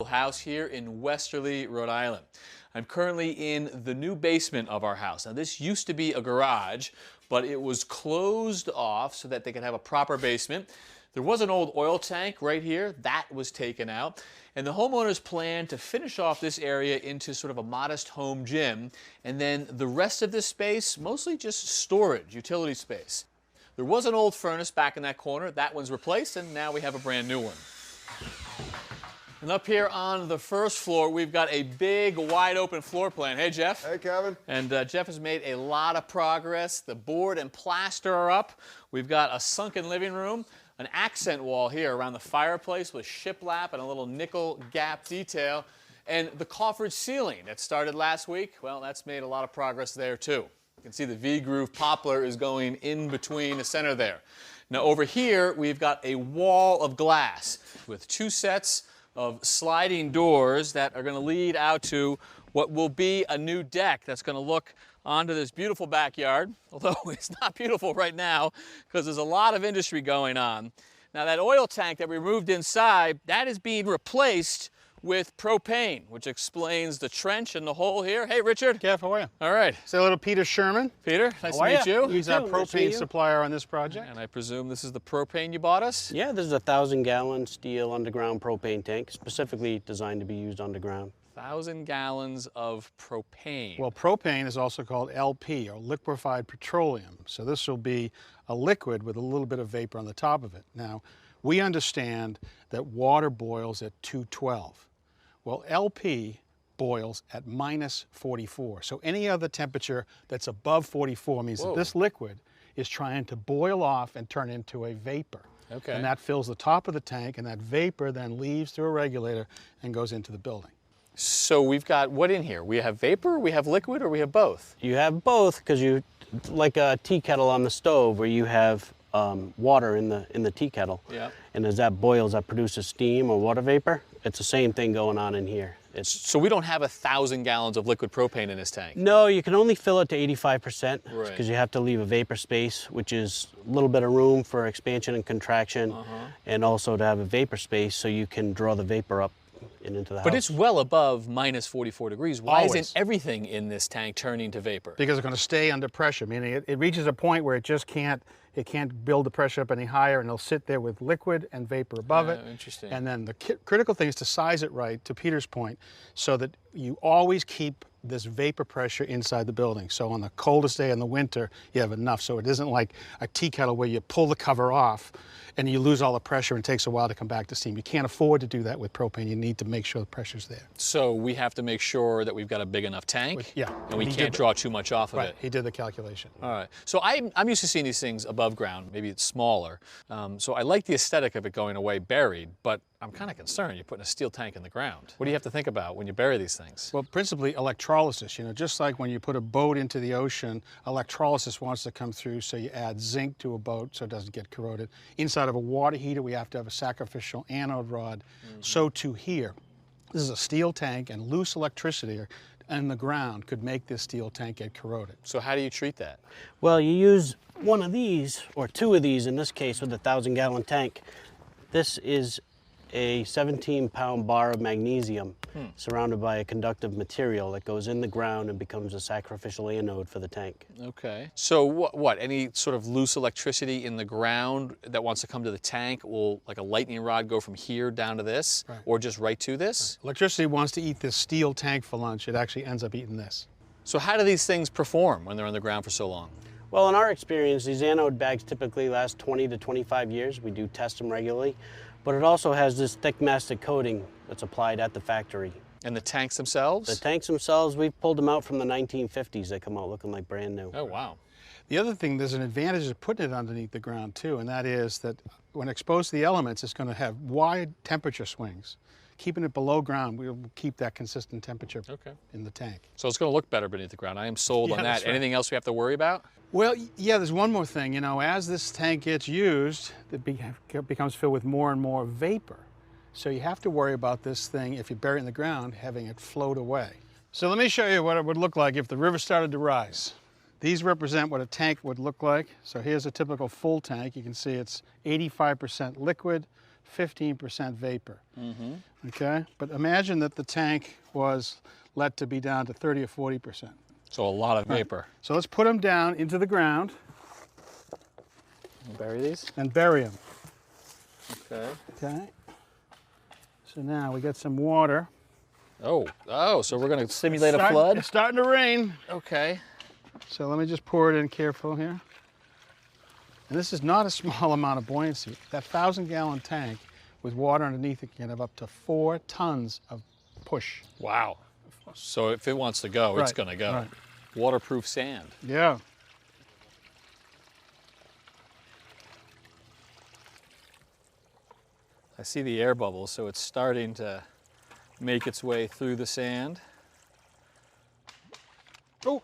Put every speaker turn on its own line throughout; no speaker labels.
house here in Westerly, Rhode Island. I'm currently in the new basement of our house. Now this used to be a garage, but it was closed off so that they could have a proper basement. There was an old oil tank right here. That was taken out. And the homeowners plan to finish off this area into sort of a modest home gym. And then the rest of this space, mostly just storage, utility space. There was an old furnace back in that corner. That one's replaced, and now we have a brand new one. And up here on the first floor, we've got a big, wide open floor plan. Hey, Jeff.
Hey, Kevin.
And Jeff has made a lot of progress. The board and plaster are up. We've got a sunken living room, an accent wall here around the fireplace with shiplap and a little nickel gap detail. And the coffered ceiling that started last week, well, that's made a lot of progress there, too. You can see the V-groove poplar is going in between the center there. Now, over here, we've got a wall of glass with 2 sets of sliding doors that are going to lead out to what will be a new deck that's going to look onto this beautiful backyard, although it's not beautiful right now because there's a lot of industry going on. Now that oil tank that we moved inside, that is being replaced with propane, which explains the trench and the hole here. Hey, Richard.
Kev, how are you?
All right.
Say hello to Peter Sherman.
Peter, nice to meet you.
He's our propane supplier on this project.
And I presume this is the propane you bought us?
Yeah, this is a 1,000-gallon steel underground propane tank, specifically designed to be used underground.
1,000 gallons of propane.
Well, propane is also called LP, or liquefied petroleum. So this will be a liquid with a little bit of vapor on the top of it. Now, we understand that water boils at 212. Well, LP boils at minus 44. So any other temperature that's above 44 means that this liquid is trying to boil off and turn into a vapor.
Okay.
And that fills the top of the tank, and that vapor then leaves through a regulator and goes into the building.
So we've got what in here? We have vapor, we have liquid, or we have both?
You have both because you, like a tea kettle on the stove where you have water in the tea kettle.
Yeah.
And as that boils, that produces steam or water vapor. It's the same thing going on in here.
So we don't have 1,000 gallons of liquid propane in this tank?
No, you can only fill it to 85%
Right.
because you have to leave a vapor space, which is a little bit of room for expansion and contraction, and also to have a vapor space so you can draw the vapor up and into the house.
But it's well above minus 44 degrees. Why
Always.
isn't everything in this tank turning to vapor?
Because it's going to stay under pressure, meaning it reaches a point where it just can't build the pressure up any higher, and it'll sit there with liquid and vapor above it.
Interesting.
And then the critical thing is to size it right, to Peter's point, so that you always keep this vapor pressure inside the building. So on the coldest day in the winter, you have enough. So it isn't like a tea kettle where you pull the cover off and you lose all the pressure and it takes a while to come back to steam. You can't afford to do that with propane. You need to make sure the pressure's there.
So we have to make sure that we've got a big enough tank,
Yeah.
and we can't draw too much off of
Right,
it.
he did the calculation.
All right. So I'm used to seeing these things above ground. Maybe it's smaller. So I like the aesthetic of it going away buried, but I'm kind of concerned you're putting a steel tank in the ground. What do you have to think about when you bury these things?
Well, principally electrolysis. You know, just like when you put a boat into the ocean, electrolysis wants to come through, so you add zinc to a boat so it doesn't get corroded. Inside of a water heater, we have to have a sacrificial anode rod. So too here. This is a steel tank, and loose electricity in the ground could make this steel tank get corroded.
So how do you treat that?
Well, you use one of these, or 2 of these in this case with a 1,000-gallon tank. This is a 17-pound bar of magnesium surrounded by a conductive material that goes in the ground and becomes a sacrificial anode for the tank.
Okay. So what? Any sort of loose electricity in the ground that wants to come to the tank will, like a lightning rod, go from here down to this, or just right to this?
Electricity wants to eat this steel tank for lunch. It actually ends up eating this.
So how do these things perform when they're on the ground for so long?
Well, in our experience, these anode bags typically last 20 to 25 years. We do test them regularly. But it also has this thick mastic coating that's applied at the factory.
And the tanks themselves?
The tanks themselves, we've pulled them out from the 1950s. They come out looking like brand new.
Oh, wow.
The other thing, there's an advantage of putting it underneath the ground too, and that is that when exposed to the elements, it's going to have wide temperature swings. Keeping it below ground, we'll keep that consistent temperature in the tank.
So it's going to look better beneath the ground. I am sold on that.
That's right.
Anything else we have to worry about?
Well, yeah, there's one more thing. You know, as this tank gets used, it becomes filled with more and more vapor. So you have to worry about this thing, if you bury it in the ground, having it float away. So let me show you what it would look like if the river started to rise. These represent what a tank would look like. So here's a typical full tank. You can see it's 85% liquid, 15% vapor. Okay? But imagine that the tank was let to be down to 30 or 40%.
So a lot of vapor.
So let's put them down into the ground
Bury these?
and bury them.
Okay.
Okay? So now we got some water.
Oh, so we're going to simulate a flood?
It's starting to rain.
Okay.
So let me just pour it in careful here. And this is not a small amount of buoyancy. That 1,000-gallon tank with water underneath it can have up to 4 tons of push.
Wow. So if it wants to go, it's
Right,
going to go.
right.
Waterproof sand.
Yeah.
I see the air bubbles, so it's starting to make its way through the sand. Oh,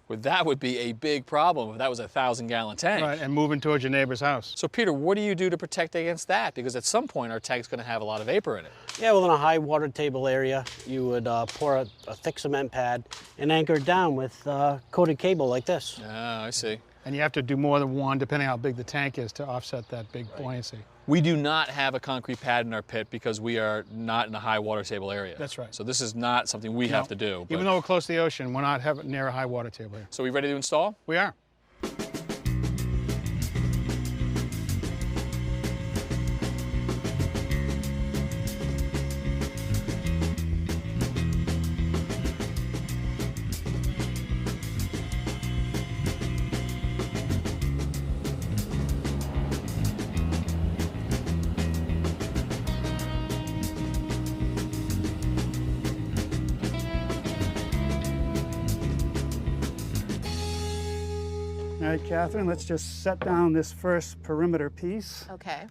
well, that would be a big problem if that was a 1,000-gallon tank.
Right, and moving towards your neighbor's house.
So Peter, what do you do to protect against that? Because at some point our tank's going to have a lot of vapor in it.
Yeah, well, in a high water table area, you would pour a thick cement pad and anchor it down with coated cable like this.
Ah, I see.
And you have to do more than one, depending on how big the tank is, to offset that big buoyancy.
We do not have a concrete pad in our pit because we are not in a high water table area.
That's right.
So this is not something we have to do.
Even though we're close to the ocean, we're not near a high water table here.
So we ready to install?
We are.
All right, Catherine, let's just set down this first perimeter piece.
Okay.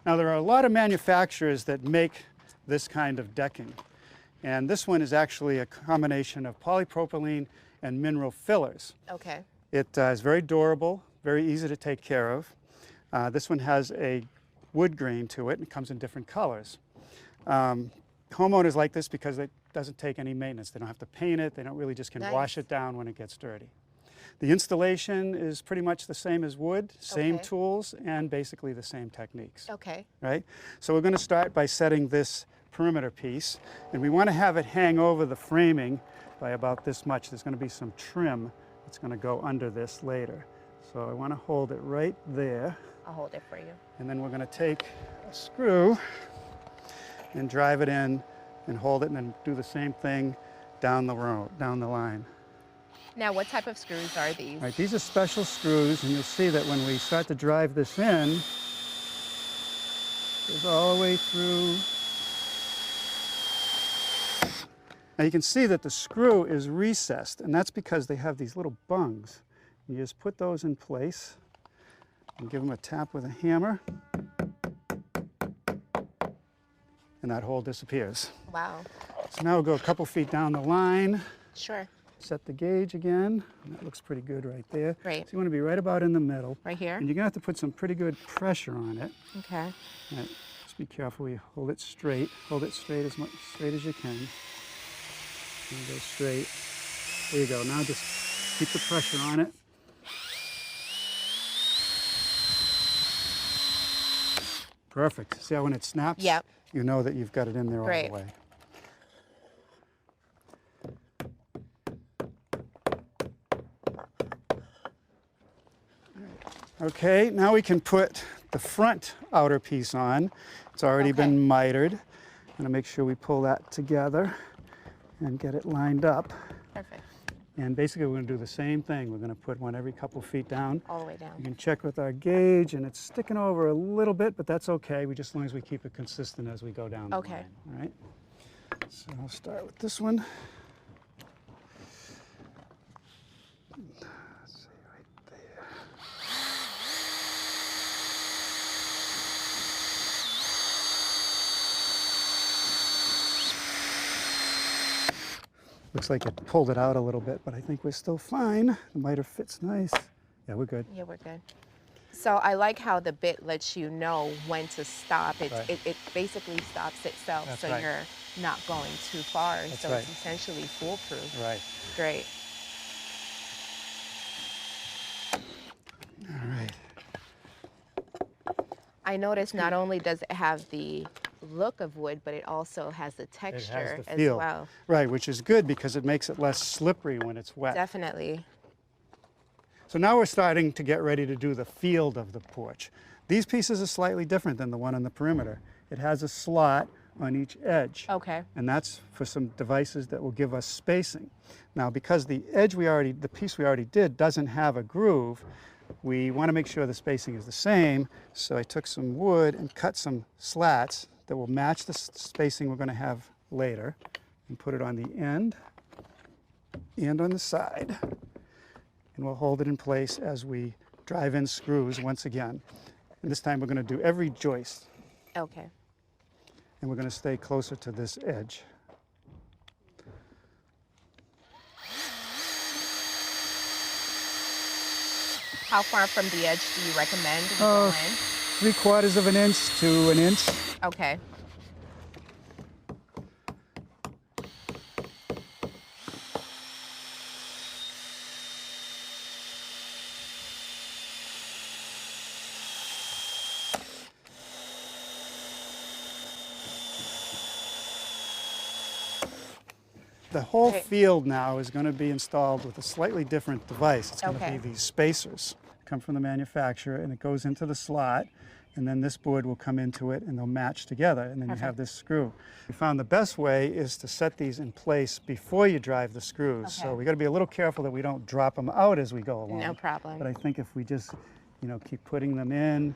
Now, there are a lot of manufacturers that make this kind of decking. And this one is actually a combination of polypropylene and mineral fillers.
Okay.
It is very durable, very easy to take care of. This one has a wood grain to it and it comes in different colors. Homeowners like this because it doesn't take any maintenance. They don't have to paint it. They don't really just can wash it down when it gets dirty. The installation is pretty much the same as wood, same
Okay.
tools, and basically the same techniques.
Okay.
Right? So we're going to start by setting this perimeter piece, and we want to have it hang over the framing by about this much. There's going to be some trim that's going to go under this later. So I want to hold it right there,
I'll hold it for you.
and then we're going to take a screw and drive it in and hold it, and then do the same thing down the road, down the line.
Now, what type of screws are these?
All right, these are special screws, and you'll see that when we start to drive this in, it goes all the way through. Now you can see that the screw is recessed, and that's because they have these little bungs. You just put those in place and give them a tap with a hammer, and that hole disappears.
Wow.
So now we'll go a couple feet down the line.
Sure.
Set the gauge again, and that looks pretty good right there.
Great.
So you want to be right about in the middle.
Right here?
And you're going to have to put some pretty good pressure on it.
Okay.
All right, just be careful you hold it straight. Hold it straight as you can. And go straight. There you go. Now just keep the pressure on it. Perfect. See how when it snaps?
Yep.
You know that you've got it in there all
Great.
the way. Okay, now we can put the front outer piece on. It's already been mitered. I'm going to make sure we pull that together and get it lined up.
Perfect.
And basically we're going to do the same thing. We're going to put one every couple feet down.
All the way
You
down.
can check with our gauge, and it's sticking over a little bit, but that's okay. We just as long as we keep it consistent as we go down the
Okay.
line. All right. So I'll start with this one. Let's see, right there. Looks like it pulled it out a little bit, but I think we're still fine. The miter fits nice. Yeah, we're good.
Yeah, we're good. So I like how the bit lets you know when to stop. It,
Right.
it basically stops itself,
That's
so
right.
you're not going too far.
That's
so
right.
it's essentially foolproof.
Right.
Great.
All right.
I I noticed not only does it have the look of wood, but it also has the
It
texture
has the
as
feel.
well.
Right, which is good because it makes it less slippery when it's wet.
Definitely.
So now we're starting to get ready to do the field of the porch. These pieces are slightly different than the one on the perimeter. It has a slot on each edge.
Okay.
And that's for some devices that will give us spacing. Now, because the piece we already did doesn't have a groove, we want to make sure the spacing is the same. So I took some wood and cut some slats that will match the spacing we're going to have later and put it on the end and on the side. And we'll hold it in place as we drive in screws once again. And this time we're going to do every joist.
Okay.
And we're going to stay closer to this edge.
How far from the edge do you recommend we go in?
3/4 of an inch to an inch.
Okay.
The whole
Right.
field now is going to be installed with a slightly different device. It's going
Okay.
to be these spacers. Come from the manufacturer, and it goes into the slot, and then this board will come into it, and they'll match together, and then you have this screw. We found the best way is to set these in place before you drive the screws. So
Okay.
we got to be a little careful that we don't drop them out as we go along.
No problem.
But I think if we just, keep putting them in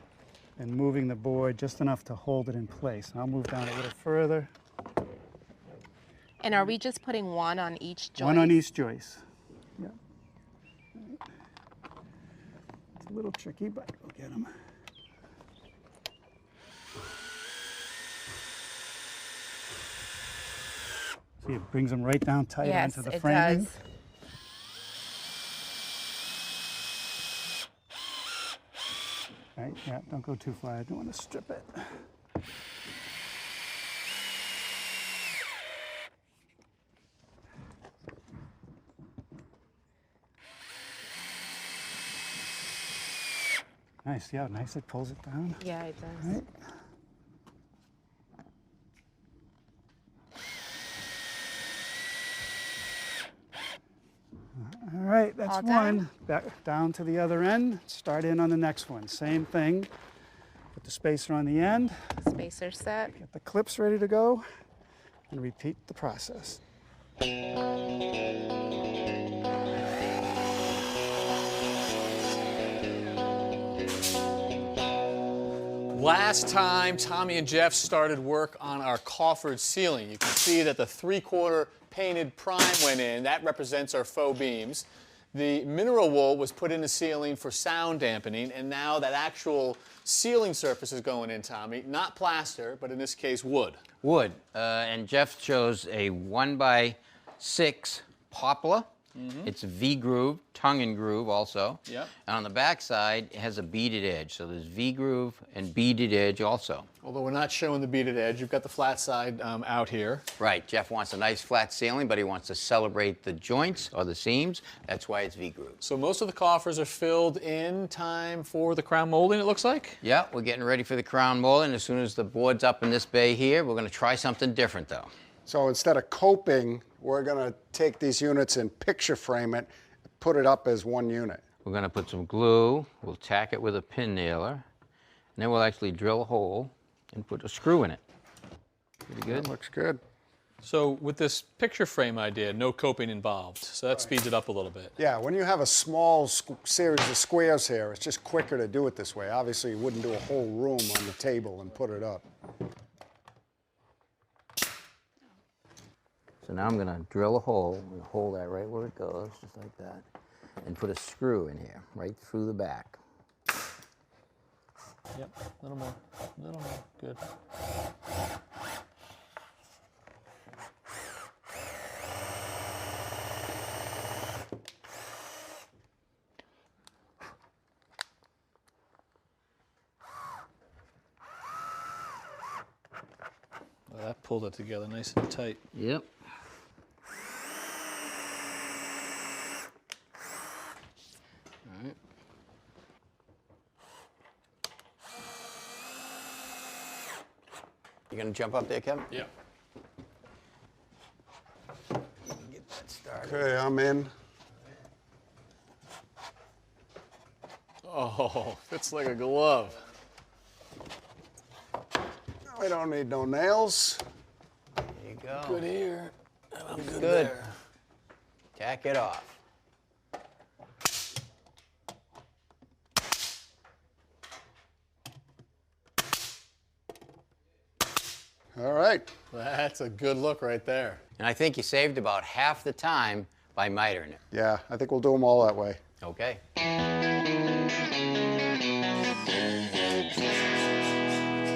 and moving the board just enough to hold it in place. I'll move down a little further.
And are we just putting one on each joint?
One on each joist. Yeah. It's a little tricky, but we'll get them. See, it brings them right down tight
Yes,
onto the
it
framing.
does.
Right, yeah, don't go too far. I don't want to strip it. Nice, see how nice it pulls it down?
Yeah, it does.
Right. All right, that's
All done?
one. Back down to the other end. Start in on the next one. Same thing. Put the spacer on the end.
Spacer set.
Get the clips ready to go, and repeat the process.
Last time Tommy and Jeff started work on our coffered ceiling, you can see that the 3/4 painted prime went in. That represents our faux beams. The mineral wool was put in the ceiling for sound dampening, and now that actual ceiling surface is going in, Tommy. Not plaster, but in this case, wood.
Wood, and Jeff chose a 1x6 poplar. It's V-groove, tongue and groove also.
Yep.
And on the back side, it has a beaded edge. So there's V-groove and beaded edge also.
Although we're not showing the beaded edge, you've got the flat side out here.
Right, Jeff wants a nice flat ceiling, but he wants to celebrate the joints or the seams. That's why it's V-groove.
So most of the coffers are filled in time for the crown molding, it looks like.
Yeah, we're getting ready for the crown molding. As soon as the board's up in this bay here, we're gonna try something different though.
So instead of coping, we're going to take these units and picture frame it, put it up as one unit.
We're gonna put some glue, we'll tack it with a pin nailer, and then we'll actually drill a hole and put a screw in it. Pretty good?
That looks good.
So with this picture frame idea, no coping involved. So that speeds it up a little bit.
Yeah, when you have a small series of squares here, it's just quicker to do it this way. Obviously, you wouldn't do a whole room on the table and put it up.
So now I'm gonna drill a hole, and hold that right where it goes, just like that, and put a screw in here, right through the back.
Yep, a little more, good. Well, that pulled it together nice and tight.
Yep. All right. gonna jump up there, Kevin?
Yeah.
Get that started.
Okay, I'm in.
Oh, fits like a glove.
I don't need no nails.
There you go.
Good here, and I'm good
Good.
there.
Tack it off.
All right.
That's a good look right there.
And I think you saved about half the time by mitering it.
Yeah, I think we'll do them all that way.
Okay.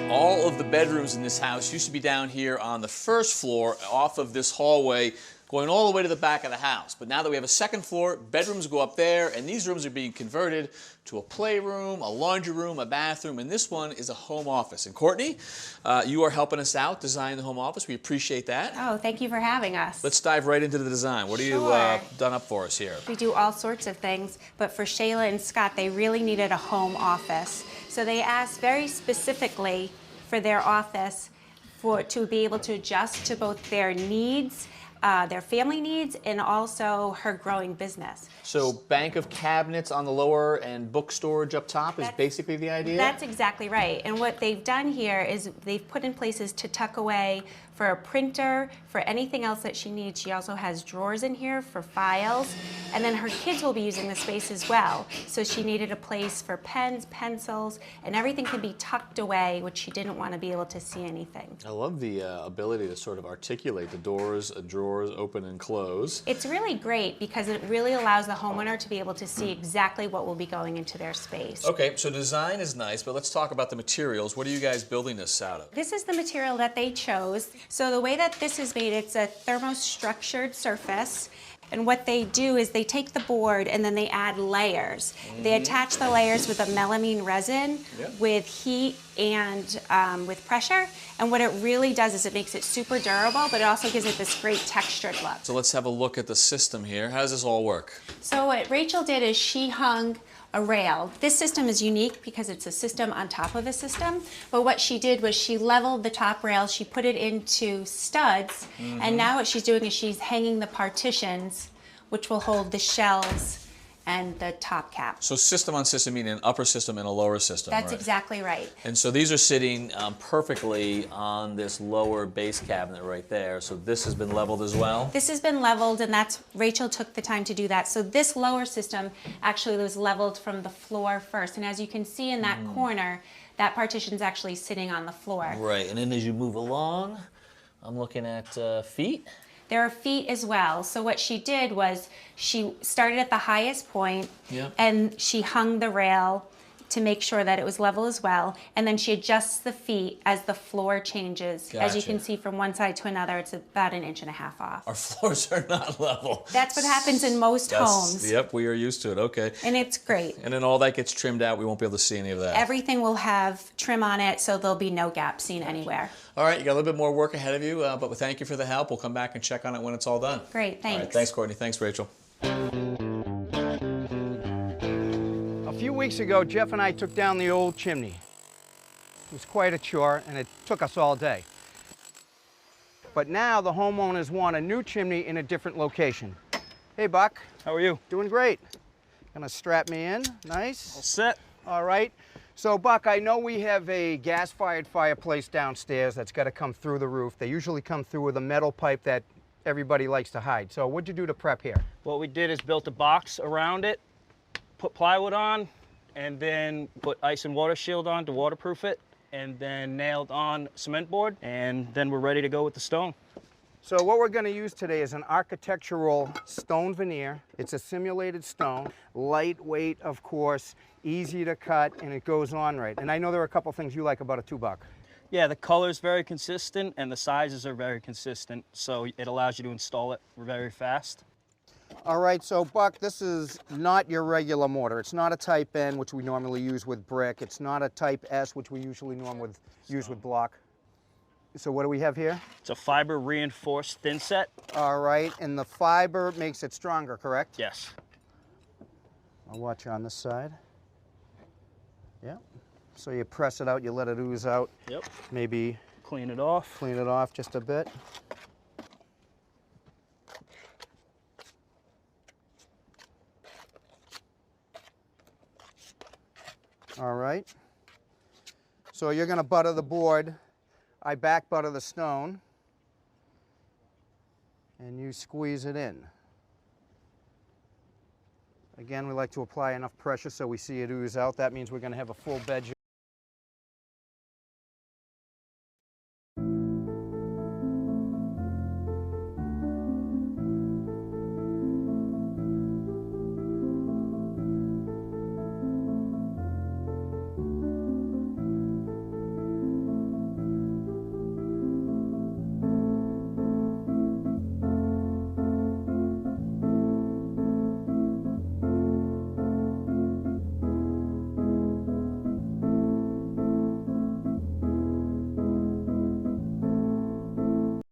All of the bedrooms in this house used to be down here on the first floor off of this hallway going all the way to the back of the house. But now that we have a second floor, bedrooms go up there, and these rooms are being converted to a playroom, a laundry room, a bathroom, and this one is a home office. And Courtney, you are helping us out designing the home office. We appreciate that.
Oh, thank you for having us.
Let's dive right into the design. What are you
Sure.
done up for us here?
We do all sorts of things, but for Shayla and Scott, they really needed a home office. So they asked very specifically for their office to be able to adjust to both their needs, their family needs, and also her growing business.
So bank of cabinets on the lower and book storage up top is
That's-
basically the idea?
That's exactly right. And what they've done here is they've put in places to tuck away for a printer, for anything else that she needs. She also has drawers in here for files. And then her kids will be using the space as well. So she needed a place for pens, pencils, and everything can be tucked away, which she didn't want to be able to see anything.
I love the ability to sort of articulate the doors, drawers open and close.
It's really great because it really allows the homeowner to be able to see exactly what will be going into their space.
Okay, so design is nice, but let's talk about the materials. What are you guys building this out of?
This is the material that they chose. So the way that this is made, it's a thermostructured surface. And what they do is they take the board and then they add layers. They attach the layers with a melamine resin with heat and with pressure. And what it really does is it makes it super durable, but it also gives it this great textured look.
So let's have a look at the system here. How does this all work?
So what Rachel did is she hung a rail. This system is unique because it's a system on top of a system, but what she did was she leveled the top rail, she put it into studs, and now what she's doing is she's hanging the partitions, which will hold the shelves and the top cap.
So system on system, meaning an upper system and a lower system,
That's
right?
exactly right.
And so these are sitting perfectly on this lower base cabinet right there. So this has been leveled as well?
This has been leveled, and that's Rachel took the time to do that. So this lower system actually was leveled from the floor first, and as you can see in that corner, that partition's actually sitting on the floor.
Right, and then as you move along, I'm looking at feet.
There are feet as well. So what she did was she started at the highest point and she hung the rail to make sure that it was level as well. And then she adjusts the feet as the floor changes. As you
Gotcha.
can see from one side to another, it's about 1.5 inches off.
Our floors are not level.
That's what happens in most homes.
Yep, we are used to it, okay.
And it's great.
And then all that gets trimmed out. We won't be able to see any of that.
Everything will have trim on it, so there'll be no gap seen anywhere.
All right, you got a little bit more work ahead of you, but we thank you for the help. We'll come back and check on it when it's all done.
Great,
All
thanks.
right, thanks, Courtney. Thanks, Rachel.
A few weeks ago, Jeff and I took down the old chimney. It was quite a chore, and it took us all day. But now the homeowners want a new chimney in a different location. Hey, Buck.
How are you?
Doing great. Gonna strap me in, nice.
All set.
All right. So, Buck, I know we have a gas-fired fireplace downstairs that's got to come through the roof. They usually come through with a metal pipe that everybody likes to hide. So what'd you do to prep here?
What we did is built a box around it, put plywood on, and then put ice and water shield on to waterproof it, and then nailed on cement board, and then we're ready to go with the stone.
So what we're going to use today is an architectural stone veneer. It's a simulated stone, lightweight, of course, easy to cut, and it goes on right. And I know there are a couple things you like about it too, Buck.
Yeah, the color's very consistent, and the sizes are very consistent, so it allows you to install it very fast.
All right, so Buck, this is not your regular mortar. It's not a type N, which we normally use with brick. It's not a type S, which we usually use with block. So what do we have here?
It's a fiber reinforced thin set.
All right, and the fiber makes it stronger, correct?
Yes.
I'll watch you on this side. Yeah. So you press it out, you let it ooze out.
Yep.
Maybe
clean it off.
Clean it off just a bit. All right. So you're going to butter the board. I back butter the stone. And you squeeze it in. Again, we like to apply enough pressure so we see it ooze out. That means we're going to have a full bed.